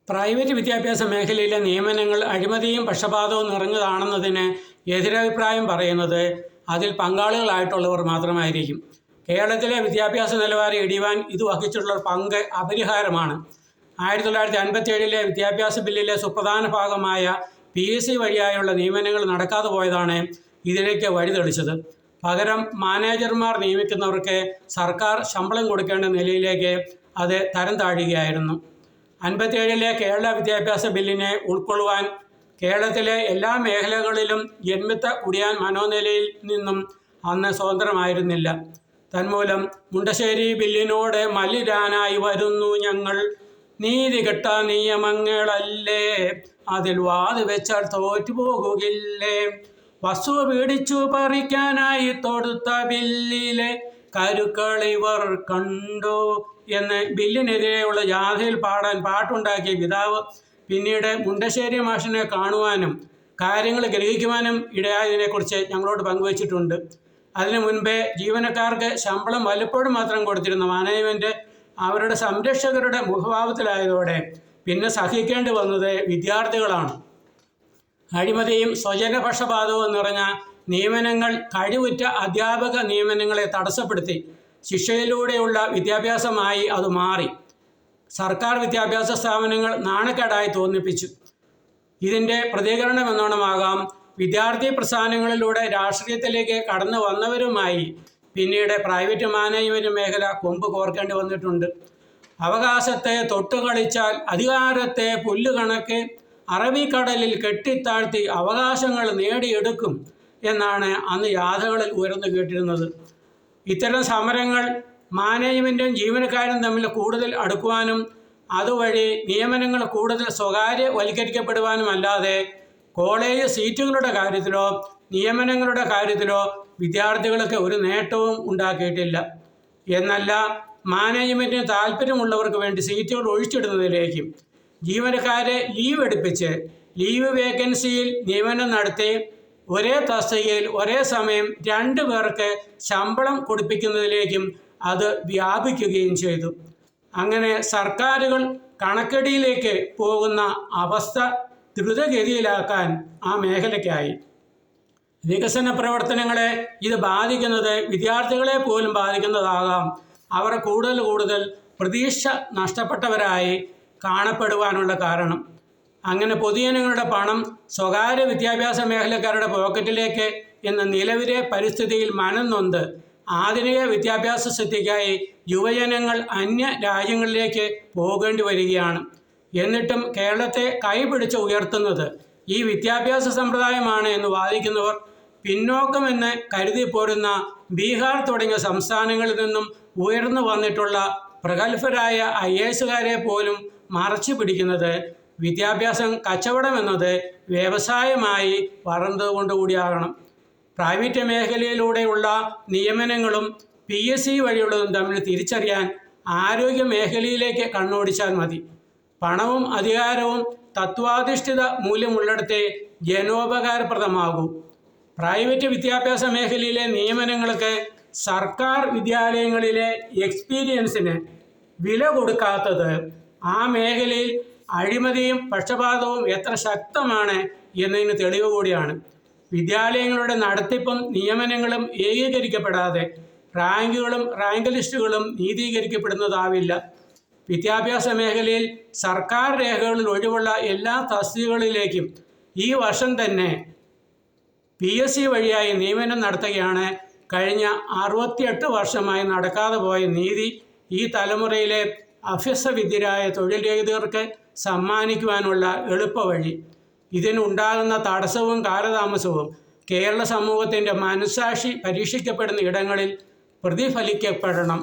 Private വിദ്യാഭ്യാസ മേഖലയിലെ നിയമനങ്ങൾ അഴിമതിയും പക്ഷപാതവും നിറഞ്ഞതാണെന്നതിന് എതിരഭിപ്രായം പറയുന്നത് അതിൽ പങ്കാളികളായിട്ടുള്ളവർ മാത്രമായിരിക്കും. കേരളത്തിലെ വിദ്യാഭ്യാസ നിലവാരം ഇടിവാൻ ഇത് വഹിച്ചിട്ടുള്ള പങ്ക് അപരിഹാരമാണ്. 1957 വിദ്യാഭ്യാസ ബില്ലിലെ സുപ്രധാന ഭാഗമായ PSC വഴിയായുള്ള നിയമനങ്ങൾ നടക്കാതെ പോയതാണ് ഇതിലേക്ക് വഴിതെളിച്ചത്. പകരം മാനേജർമാർ നിയമിക്കുന്നവർക്ക് സർക്കാർ ശമ്പളം കൊടുക്കേണ്ട നിലയിലേക്ക് അത് തരം താഴുകയായിരുന്നു. 57 കേരള വിദ്യാഭ്യാസ ബില്ലിനെ ഉൾക്കൊള്ളുവാൻ കേരളത്തിലെ എല്ലാ മേഖലകളിലും ജന്മിത്ത കുടിയാൻ മനോനിലയിൽ നിന്നും അന്ന് സ്വതന്ത്രമായിരുന്നില്ല. തന്മൂലം മുണ്ടശ്ശേരി ബില്ലിനോട് മല്ലിടാനായി വരുന്നു ഞങ്ങൾ, നീതി കെട്ട നിയമങ്ങളല്ലേ, അതിൽ വാത് വെച്ചാൽ തോറ്റുപോകുകില്ലേ, വസ്തു പിടിച്ചു പറിക്കാനായി തൊടുത്ത ബില്ലിലെ കരുക്കളിവർ കണ്ടു എന്ന് ബില്ലിനെതിരെയുള്ള ജാഥയിൽ പാടാൻ പാട്ടുണ്ടാക്കിയ പിതാവ് പിന്നീട് മുണ്ടശ്ശേരി മാഷിനെ കാണുവാനും കാര്യങ്ങൾ ഗ്രഹിക്കുവാനും ഇടയായതിനെക്കുറിച്ച് ഞങ്ങളോട് പങ്കുവച്ചിട്ടുണ്ട്. അതിനു മുൻപേ ജീവനക്കാർക്ക് ശമ്പളം വല്ലപ്പോഴും മാത്രം കൊടുത്തിരുന്ന മാനേജ്മെൻറ്റ് അവരുടെ സംരക്ഷകരുടെ മുഖഭാവത്തിലായതോടെ പിന്നെ സഹിക്കേണ്ടി വന്നത് വിദ്യാർത്ഥികളാണ്. അഴിമതിയും സ്വജനപക്ഷപാതവും നിറഞ്ഞ നിയമനങ്ങൾ കഴിവുറ്റ അധ്യാപക നിയമനങ്ങളെ തടസ്സപ്പെടുത്തി. ശിക്ഷയിലൂടെയുള്ള വിദ്യാഭ്യാസമായി അത് മാറി. സർക്കാർ വിദ്യാഭ്യാസ സ്ഥാപനങ്ങൾ നാണക്കേടായി തോന്നിപ്പിച്ചു. ഇതിൻ്റെ പ്രതികരണമെന്നോണമാകാം വിദ്യാർത്ഥി പ്രസ്ഥാനങ്ങളിലൂടെ രാഷ്ട്രീയത്തിലേക്ക് കടന്നു വന്നവരുമായി പിന്നീട് പ്രൈവറ്റ് മാനേജ്മെൻറ്റ് മേഖല കൊമ്പ് കോർക്കേണ്ടി വന്നിട്ടുണ്ട്. അവകാശത്തെ തൊട്ടുകളിച്ചാൽ അധികാരത്തെ പുല്ലുകണക്ക് അറബിക്കടലിൽ കെട്ടിത്താഴ്ത്തി അവകാശങ്ങൾ നേടിയെടുക്കും എന്നാണ് അന്ന് യാഥകളിൽ ഉയർന്നു കേട്ടിരുന്നത്. ഇത്തരം സമരങ്ങൾ മാനേജ്മെൻറ്റും ജീവനക്കാരും തമ്മിൽ കൂടുതൽ അടുക്കുവാനും അതുവഴി നിയമനങ്ങൾ കൂടുതൽ സ്വകാര്യവൽക്കരിക്കപ്പെടുവാനുമല്ലാതെ കോളേജ് സീറ്റുകളുടെ കാര്യത്തിലോ നിയമനങ്ങളുടെ കാര്യത്തിലോ വിദ്യാർത്ഥികൾക്ക് ഒരു നേട്ടവും ഉണ്ടാക്കിയിട്ടില്ല. എന്നല്ല, മാനേജ്മെൻറ്റിന് താല്പര്യമുള്ളവർക്ക് വേണ്ടി സീറ്റുകൾ ഒഴിച്ചിടുന്നതിലേക്കും ജീവനക്കാരെ ലീവ് എടുപ്പിച്ച് ലീവ് വേക്കൻസിയിൽ നിയമനം നടത്തി ഒരേ തസ്തികയിൽ ഒരേ സമയം 2 പേർക്ക് ശമ്പളം കൊടുപ്പിക്കുന്നതിലേക്കും അത് വ്യാപിക്കുകയും ചെയ്തു. അങ്ങനെ സർക്കാരുകൾ കണക്കടിയിലേക്ക് പോകുന്ന അവസ്ഥ ദ്രുതഗതിയിലാക്കാൻ ആ മേഖലയ്ക്കായി. വികസന പ്രവർത്തനങ്ങളെ ഇത് ബാധിക്കുന്നത് വിദ്യാർത്ഥികളെ പോലും ബാധിക്കുന്നതാകാം. അവർ കൂടുതൽ പ്രതീക്ഷ നഷ്ടപ്പെട്ടവരായി കാണപ്പെടുവാനുള്ള കാരണം. അങ്ങനെ പൊതുജനങ്ങളുടെ പണം സ്വകാര്യ വിദ്യാഭ്യാസ മേഖലക്കാരുടെ പോക്കറ്റിലേക്ക് എന്ന നിലവിലെ പരിസ്ഥിതിയിൽ മനം നൊന്ത് ആധുനിക വിദ്യാഭ്യാസ സിദ്ധിക്കായി യുവജനങ്ങൾ അന്യ രാജ്യങ്ങളിലേക്ക് പോകേണ്ടി വരികയാണ്. എന്നിട്ടും കേരളത്തെ കൈപിടിച്ച് ഉയർത്തുന്നത് ഈ വിദ്യാഭ്യാസ സമ്പ്രദായമാണ് എന്ന് വാദിക്കുന്നവർ പിന്നോക്കമെന്ന് കരുതി പോരുന്ന ബീഹാർ തുടങ്ങിയ സംസ്ഥാനങ്ങളിൽ നിന്നും ഉയർന്നു വന്നിട്ടുള്ള പ്രഗത്ഭരായ IASകാരെ പോലും മറച്ചു പിടിക്കുന്നത് വിദ്യാഭ്യാസം കച്ചവടമെന്നത് വ്യവസായമായി വളർന്നതുകൊണ്ടുകൂടിയാകണം. പ്രൈവറ്റ് മേഖലയിലൂടെയുള്ള നിയമനങ്ങളും PSC വഴിയുള്ളതും തമ്മിൽ തിരിച്ചറിയാൻ ആരോഗ്യ മേഖലയിലേക്ക് കണ്ണോടിച്ചാൽ മതി. പണവും അധികാരവും തത്വാധിഷ്ഠിത മൂല്യമുള്ളിടത്തെ ജനോപകാരപ്രദമാകൂ. പ്രൈവറ്റ് വിദ്യാഭ്യാസ മേഖലയിലെ നിയമനങ്ങൾക്ക് സർക്കാർ വിദ്യാലയങ്ങളിലെ എക്സ്പീരിയൻസിന് വില കൊടുക്കാത്തത് ആ മേഖലയിൽ അഴിമതിയും പക്ഷപാതവും എത്ര ശക്തമാണ് എന്നതിന് തെളിവ് കൂടിയാണ്. വിദ്യാലയങ്ങളുടെ നടത്തിപ്പും നിയമനങ്ങളും ഏകീകരിക്കപ്പെടാതെ റാങ്കുകളും റാങ്ക് ലിസ്റ്റുകളും നീതീകരിക്കപ്പെടുന്നതാവില്ല. വിദ്യാഭ്യാസ മേഖലയിൽ സർക്കാർ രേഖകളിൽ ഒഴിവുള്ള എല്ലാ തസ്തികകളിലേക്കും ഈ വർഷം തന്നെ PSC വഴിയായി നിയമനം നടത്തുകയാണ് കഴിഞ്ഞ 68 വർഷമായി നടക്കാതെ പോയ നീതി ഈ തലമുറയിലെ അഭ്യസ്തവിദ്യരായ തൊഴിൽ രഹിതർക്ക് സമ്മാനിക്കുവാനുള്ള എളുപ്പവഴി. ഇതിനുണ്ടാകുന്ന തടസ്സവും കാലതാമസവും കേരള സമൂഹത്തിൻ്റെ മനസ്സാക്ഷി പരീക്ഷിക്കപ്പെടുന്ന ഇടങ്ങളിൽ പ്രതിഫലിക്കപ്പെടണം.